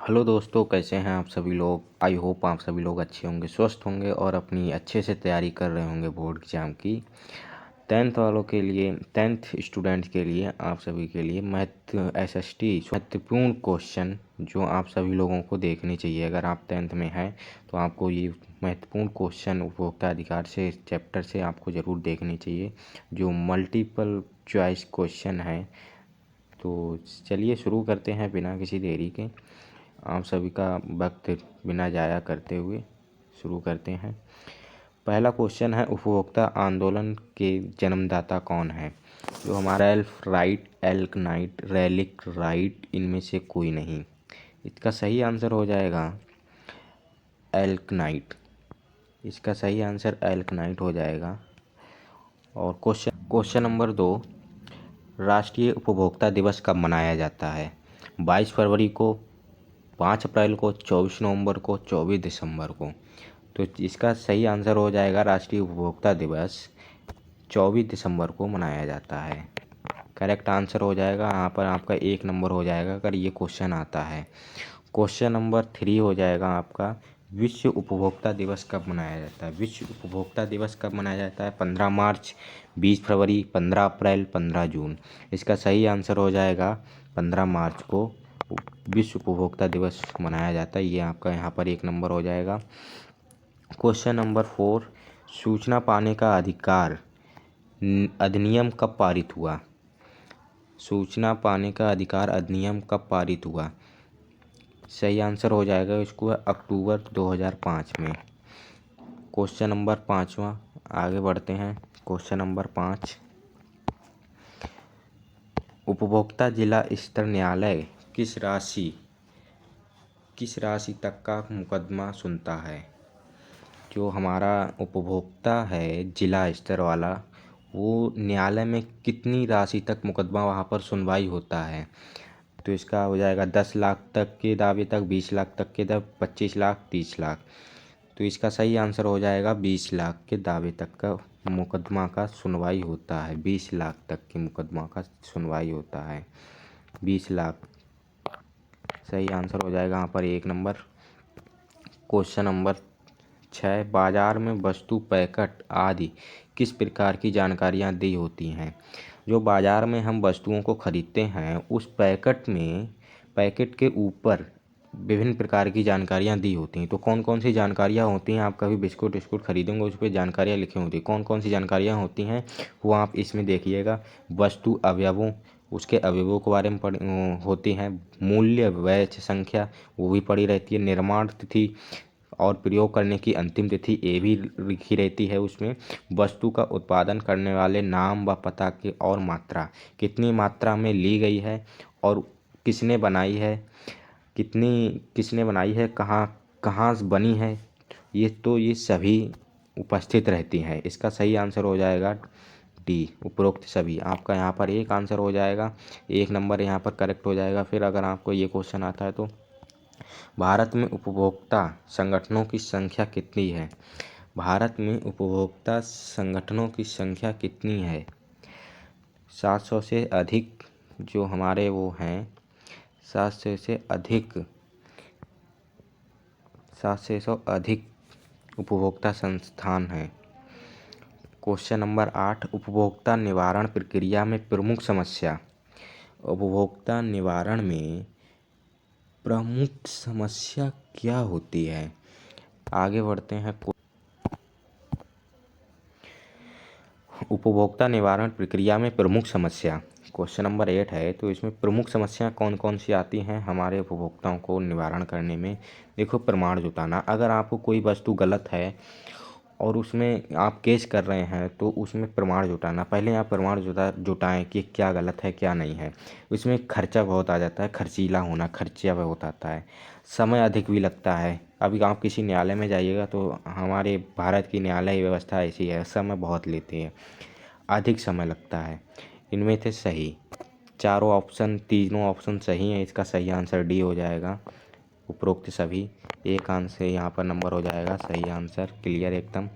Hello दोस्तों, कैसे हैं आप सभी लोग। आई होप आप सभी लोग अच्छे होंगे, स्वस्थ होंगे और अपनी अच्छे से तैयारी कर रहे होंगे बोर्ड एग्ज़ाम की। टेंथ वालों के लिए, टेंथ स्टूडेंट्स के लिए, आप सभी के लिए महत्वपूर्ण क्वेश्चन जो आप सभी लोगों को देखने चाहिए। अगर आप टेंथ में हैं तो आपको ये महत्वपूर्ण क्वेश्चन उपभोक्ता अधिकार से चैप्टर से आपको ज़रूर देखने चाहिए, जो मल्टीपल चॉइस क्वेश्चन है। तो चलिए शुरू करते हैं बिना किसी देरी के। आप सभी का वक्त बिना जाया करते हुए शुरू करते हैं। पहला क्वेश्चन है, उपभोक्ता आंदोलन के जन्मदाता कौन है। जो हमारा elf right, elk night, relic right, इनमें से कोई नहीं। इसका सही आंसर हो जाएगा एल्क नाइट। इसका सही आंसर एल्क नाइट हो जाएगा। और क्वेश्चन नंबर 2, राष्ट्रीय उपभोक्ता दिवस कब मनाया जाता है। 22 फरवरी को, 5 अप्रैल को, 24 नवंबर को, 24 दिसंबर को। तो इसका सही आंसर हो जाएगा राष्ट्रीय उपभोक्ता दिवस 24 दिसंबर को मनाया जाता है। करेक्ट आंसर हो जाएगा। यहाँ पर आपका 1 नंबर हो जाएगा अगर ये क्वेश्चन आता है। क्वेश्चन नंबर 3 हो जाएगा आपका, विश्व उपभोक्ता दिवस कब मनाया जाता है। विश्व उपभोक्ता दिवस कब मनाया जाता है। 15 मार्च, 20 फरवरी, 15 अप्रैल, 15 जून। इसका सही आंसर हो जाएगा 15 मार्च को विश्व उपभोक्ता दिवस मनाया जाता है। ये आपका यहाँ पर 1 नंबर हो जाएगा। क्वेश्चन नंबर 4, सूचना पाने का अधिकार अधिनियम कब पारित हुआ। सूचना पाने का अधिकार अधिनियम कब पारित हुआ। सही आंसर हो जाएगा इसको अक्टूबर 2005 में। क्वेश्चन नंबर 5वां, आगे बढ़ते हैं। क्वेश्चन नंबर 5, उपभोक्ता जिला स्तर न्यायालय किस राशि तक का मुकदमा सुनता है। जो हमारा उपभोक्ता है जिला स्तर वाला, वो न्यायालय में कितनी राशि तक मुकदमा वहाँ पर सुनवाई होता है। तो इसका हो जाएगा 10 लाख तक के दावे तक, 20 लाख तक के दावे, 25 लाख, 30 लाख। तो इसका सही आंसर हो जाएगा 20 लाख के दावे तक का मुकदमा का सुनवाई होता है। 20 लाख तक के मुकदमा का सुनवाई होता है। 20 लाख सही आंसर हो जाएगा यहाँ पर 1 नंबर। क्वेश्चन नंबर 6, बाजार में वस्तु, पैकेट आदि किस प्रकार की जानकारियाँ दी होती हैं। जो बाज़ार में हम वस्तुओं को खरीदते हैं, उस पैकेट के ऊपर विभिन्न प्रकार की जानकारियाँ दी होती हैं। तो कौन कौन सी जानकारियाँ होती हैं। आप कभी बिस्कुट विस्कुट खरीदेंगे, उस पर जानकारियाँ लिखी होती हैं। कौन कौन सी जानकारियाँ होती हैं वो आप इसमें देखिएगा। वस्तु अवयवों, उसके अवयवों के बारे में होती हैं। मूल्य, वैध संख्या, वो भी पड़ी रहती है। निर्माण तिथि और प्रयोग करने की अंतिम तिथि, ये भी लिखी रहती है उसमें। वस्तु का उत्पादन करने वाले नाम व पता की और मात्रा, कितनी मात्रा में ली गई है और किसने बनाई है, किसने बनाई है, कहाँ कहाँ से बनी है, ये सभी उपस्थित रहती हैं। इसका सही आंसर हो जाएगा डी, उपरोक्त सभी। आपका यहाँ पर 1 आंसर हो जाएगा, 1 नंबर यहाँ पर करेक्ट हो जाएगा। फिर अगर आपको ये क्वेश्चन आता है तो, भारत में उपभोक्ता संगठनों की संख्या कितनी है। भारत में उपभोक्ता संगठनों की संख्या कितनी है। 700 से अधिक जो हमारे वो हैं, 700 से अधिक उपभोक्ता संस्थान हैं। क्वेश्चन नंबर 8, उपभोक्ता निवारण प्रक्रिया में प्रमुख समस्या। उपभोक्ता निवारण में प्रमुख समस्या क्या होती है। आगे बढ़ते हैं। उपभोक्ता निवारण प्रक्रिया में प्रमुख समस्या क्वेश्चन नंबर 8 है। तो इसमें प्रमुख समस्या कौन कौन सी आती हैं हमारे उपभोक्ताओं को निवारण करने में। देखो, प्रमाण जुटाना। अगर आपको कोई वस्तु गलत है और उसमें आप केस कर रहे हैं तो उसमें प्रमाण जुटाना। पहले आप प्रमाण जुटाएं कि क्या गलत है क्या नहीं है। उसमें खर्चा बहुत आ जाता है, खर्चीला होना, खर्चा बहुत आता है, समय अधिक भी लगता है। अभी आप किसी न्यायालय में जाइएगा तो हमारे भारत की न्यायालय व्यवस्था ऐसी है, समय बहुत लेती है, अधिक समय लगता है। इनमें से सही तीनों ऑप्शन सही हैं। इसका सही आंसर डी हो जाएगा, उपरोक्त सभी। 1 आंसर यहाँ पर नंबर हो जाएगा सही आंसर, क्लियर एकदम।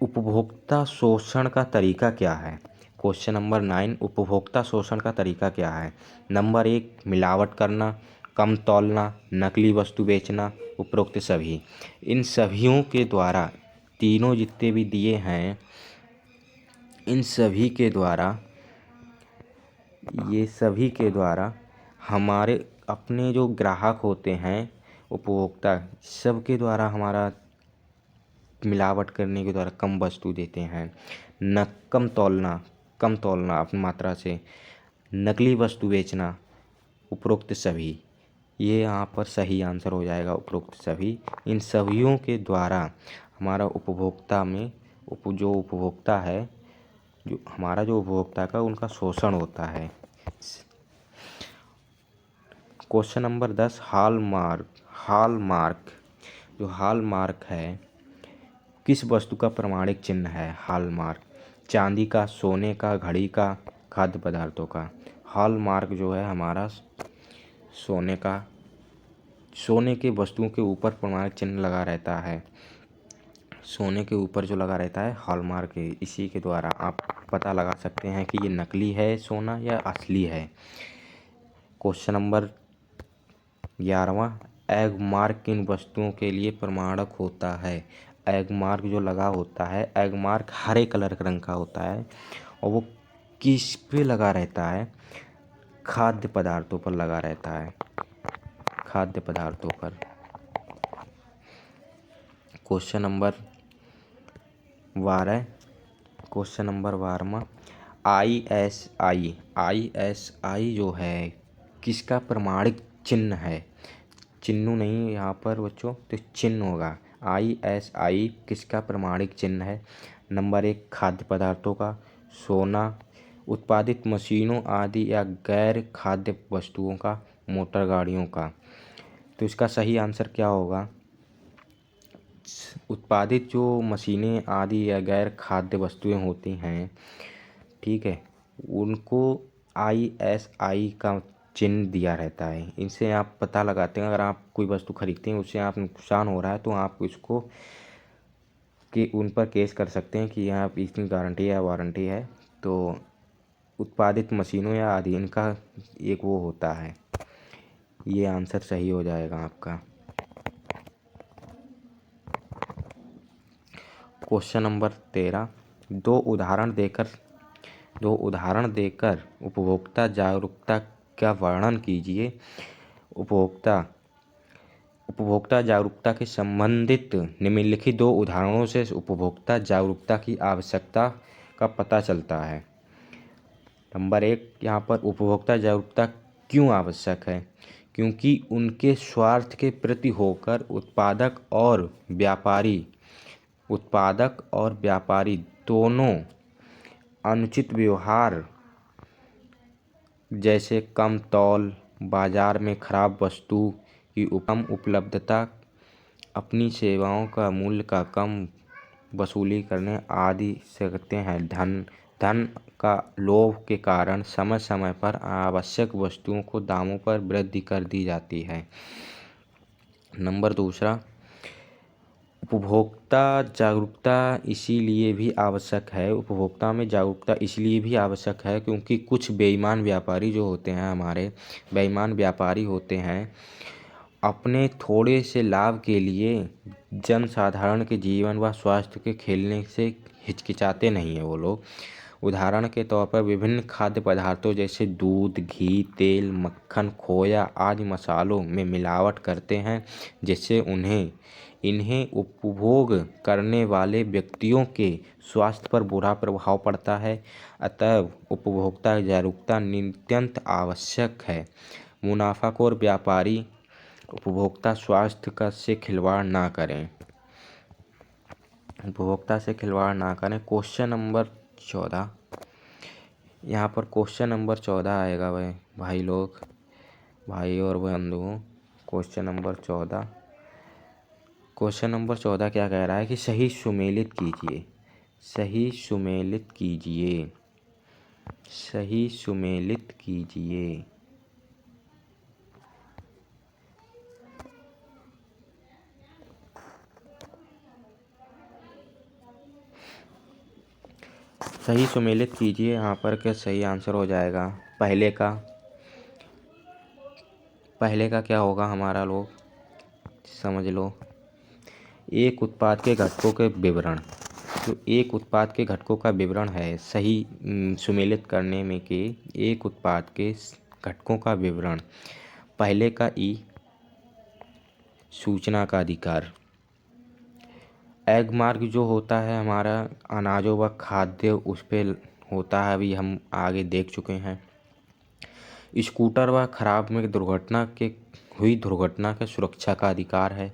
उपभोक्ता शोषण का तरीका क्या है। क्वेश्चन नंबर 9, उपभोक्ता शोषण का तरीका क्या है? नंबर 1, मिलावट करना, कम तौलना, नकली वस्तु बेचना, उपरोक्त सभी। इन सभियों के द्वारा, तीनों जितने भी दिए हैं, इन सभी के द्वारा, ये सभी के द्वारा हमारे अपने जो ग्राहक होते हैं, उपभोक्ता, सबके द्वारा हमारा मिलावट करने के द्वारा कम वस्तु देते हैं। न कम तौलना अपनी मात्रा से, नकली वस्तु बेचना, उपरोक्त सभी। ये यहाँ पर सही आंसर हो जाएगा, उपरोक्त सभी। इन सभीयों के द्वारा हमारा उपभोक्ता में जो उपभोक्ता है, जो हमारा जो उपभोक्ता का उनका शोषण होता है। Question number 10, hallmark. जो हॉलमार्क है, किस वस्तु का प्रमाणिक चिन्ह है? हॉलमार्क चांदी का, सोने का, घड़ी का, खाद्य पदार्थों का। हॉलमार्क जो है हमारा सोने के वस्तुओं के ऊपर प्रमाणिक चिन्ह लगा रहता है। सोने के ऊपर जो लगा रहता है हॉलमार्क है। इसी के द्वारा आप पता लगा सकते हैं कि ये नकली है सोना या असली है। क्वेश्चन नंबर 11वां, एग मार्क किन वस्तुओं के लिए प्रमाणक होता है? एग मार्क जो लगा होता है, एग मार्क हरे कलर का रंग का होता है और वो किस पे लगा रहता है? खाद्य पदार्थों पर लगा रहता है, खाद्य पदार्थों पर। क्वेश्चन नंबर 12वां, ISI जो है किसका प्रमाणिक चिन्ह है? चिन्ह नहीं यहाँ पर बच्चों, तो चिन्ह होगा। ISI किसका प्रमाणिक चिन्ह है? नंबर 1, खाद्य पदार्थों का, सोना, उत्पादित मशीनों आदि या गैर खाद्य वस्तुओं का, मोटर गाड़ियों का। तो इसका सही आंसर क्या होगा? उत्पादित जो मशीनें आदि या गैर खाद्य वस्तुएं होती हैं, ठीक है, उनको ISI का चिन्ह दिया रहता है। इनसे आप पता लगाते हैं, अगर आप कोई वस्तु खरीदते हैं उससे आप नुकसान हो रहा है तो आप उसको कि उन पर केस कर सकते हैं कि यहाँ इसकी गारंटी या वारंटी है। तो उत्पादित मशीनों या आदि इनका एक वो होता है। ये आंसर सही हो जाएगा आपका। क्वेश्चन नंबर 13, दो उदाहरण देकर उपभोक्ता जागरूकता का वर्णन कीजिए। उपभोक्ता जागरूकता के संबंधित निम्नलिखित दो उदाहरणों से उपभोक्ता जागरूकता की आवश्यकता का पता चलता है। नंबर 1, यहाँ पर उपभोक्ता जागरूकता क्यों आवश्यक है? क्योंकि उनके स्वार्थ के प्रति होकर उत्पादक और व्यापारी दोनों अनुचित व्यवहार जैसे कम तौल, बाजार में खराब वस्तु की कम उपलब्धता, अपनी सेवाओं का मूल्य का कम वसूली करने आदि से करते हैं। धन का लोभ के कारण समय समय पर आवश्यक वस्तुओं को दामों पर वृद्धि कर दी जाती है। नंबर 2, उपभोक्ता में जागरूकता इसलिए भी आवश्यक है क्योंकि कुछ बेईमान व्यापारी जो होते हैं, हमारे बेईमान व्यापारी होते हैं, अपने थोड़े से लाभ के लिए जनसाधारण के जीवन व स्वास्थ्य के खेलने से हिचकिचाते नहीं हैं वो लोग। उदाहरण के तौर पर विभिन्न खाद्य पदार्थों जैसे दूध, घी, तेल, मक्खन, खोया आदि मसालों में मिलावट करते हैं, जिससे इन्हें उपभोग करने वाले व्यक्तियों के स्वास्थ्य पर बुरा प्रभाव पड़ता है। अतः उपभोक्ता जागरूकता नितांत आवश्यक है। मुनाफाखोर व्यापारी उपभोक्ता स्वास्थ्य से खिलवाड़ ना करें। क्वेश्चन नंबर 14, यहाँ पर क्वेश्चन नंबर 14 आएगा भाई और बंधुओं। क्वेश्चन नंबर 14 क्या कह रहा है कि सही सुमेलित कीजिए। सही सुमेलित कीजिए यहाँ पर क्या सही आंसर हो जाएगा। पहले का क्या होगा हमारा, लोग समझ लो। एक उत्पाद के घटकों के विवरण। जो एक उत्पाद के घटकों का विवरण है, सही सुमेलित करने में कि एक उत्पाद के घटकों का विवरण। पहले का ई, सूचना का अधिकार। एग मार्क जो होता है हमारा अनाजों व खाद्य उस पे होता है, अभी हम आगे देख चुके हैं। स्कूटर व खराब में हुई दुर्घटना के सुरक्षा का अधिकार है।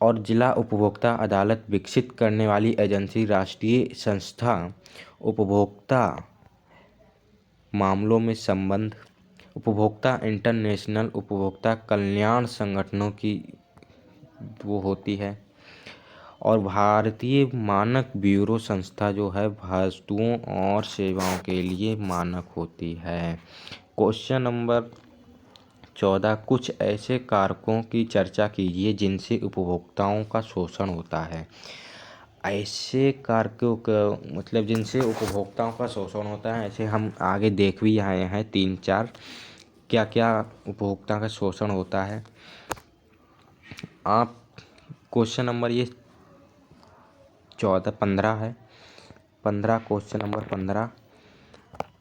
और जिला उपभोक्ता अदालत विकसित करने वाली एजेंसी, राष्ट्रीय संस्था उपभोक्ता मामलों में संबंध, उपभोक्ता इंटरनेशनल उपभोक्ता कल्याण संगठनों की वो होती है। और भारतीय मानक ब्यूरो संस्था जो है वस्तुओं और सेवाओं के लिए मानक होती है। क्वेश्चन नंबर 14, कुछ ऐसे कारकों की चर्चा कीजिए जिनसे उपभोक्ताओं का शोषण होता है। ऐसे कारकों का मतलब जिनसे उपभोक्ताओं का शोषण होता है, ऐसे हम आगे देख भी आए हैं 3-4 क्या क्या उपभोक्ता का शोषण होता है। आप क्वेश्चन नंबर ये 15 है, 15 क्वेश्चन नंबर 15।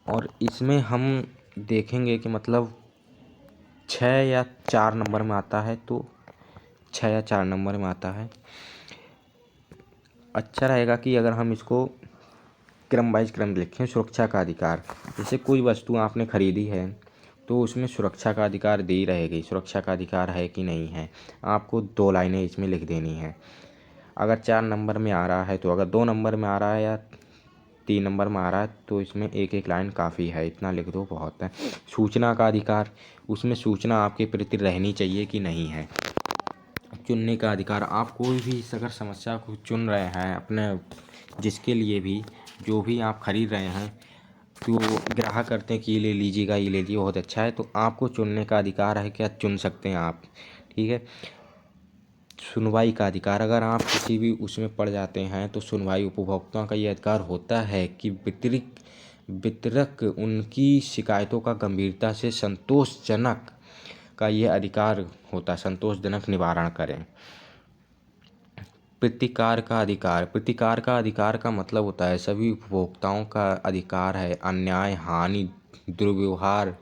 और इसमें हम देखेंगे कि मतलब 6 या 4 नंबर में आता है, तो 6 या 4 नंबर में आता है। अच्छा रहेगा कि अगर हम इसको क्रम वाइज क्रम लिखें। सुरक्षा का अधिकार, जैसे कोई वस्तु आपने खरीदी है तो उसमें सुरक्षा का अधिकार दी रहेगी, सुरक्षा का अधिकार है कि नहीं है, आपको 2 लाइनें इसमें लिख देनी है। अगर 4 नंबर में आ रहा है तो, अगर 2 नंबर में आ रहा है या 3 नंबर में आ रहा है तो इसमें एक लाइन काफ़ी है, इतना लिख दो बहुत है। सूचना का अधिकार, उसमें सूचना आपके प्रति रहनी चाहिए कि नहीं है। चुनने का अधिकार, आप कोई भी अगर समस्या को चुन रहे हैं अपने, जिसके लिए भी जो भी आप खरीद रहे हैं, तो ग्राहक करते हैं कि ये ले लीजिएगा, ये ले लीजिए, बहुत अच्छा है, तो आपको चुनने का अधिकार है, क्या चुन सकते हैं आप, ठीक है। सुनवाई का अधिकार, अगर आप किसी भी उसमें पड़ जाते हैं तो सुनवाई, उपभोक्ताओं का ये अधिकार होता है कि वितरक उनकी शिकायतों का गंभीरता से संतोषजनक का ये अधिकार होता है, संतोषजनक निवारण करें। प्रतिकार का अधिकार, प्रतिकार का अधिकार का मतलब होता है सभी उपभोक्ताओं का अधिकार है अन्याय, हानि, दुर्व्यवहार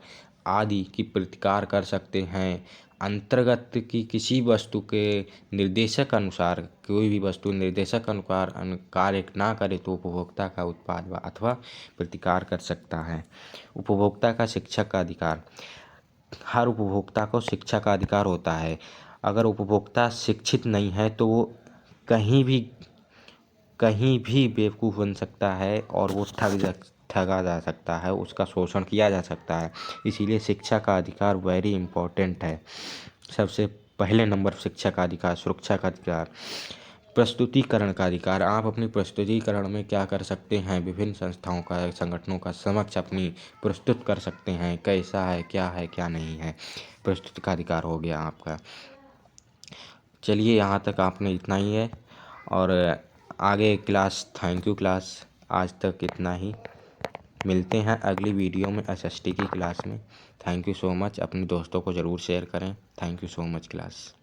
आदि की प्रतिकार कर सकते हैं। अंतर्गत की किसी वस्तु के निर्देशक अनुसार, कोई भी वस्तु निर्देशक अनुसार कार्य ना करे तो उपभोक्ता का उत्पाद अथवा प्रतिकार कर सकता है। उपभोक्ता का शिक्षा का अधिकार, हर उपभोक्ता को शिक्षा का अधिकार होता है। अगर उपभोक्ता शिक्षित नहीं है तो वो कहीं भी बेवकूफ़ बन सकता है और वो ठगा जा सकता है, उसका शोषण किया जा सकता है। इसीलिए शिक्षा का अधिकार वेरी इम्पोर्टेंट है। सबसे पहले नंबर शिक्षा का अधिकार, सुरक्षा का अधिकार। प्रस्तुतिकरण का अधिकार, आप अपनी प्रस्तुतिकरण में क्या कर सकते हैं, विभिन्न संस्थाओं का, संगठनों का समक्ष अपनी प्रस्तुत कर सकते हैं, कैसा है, क्या नहीं है। प्रस्तुति का अधिकार हो गया आपका। चलिए यहाँ तक आपने इतना ही है, और आगे क्लास, थैंक यू क्लास, आज तक इतना ही। मिलते हैं अगली वीडियो में एसएसटी की क्लास में। थैंक यू सो मच, अपने दोस्तों को ज़रूर शेयर करें। Thank you so much class.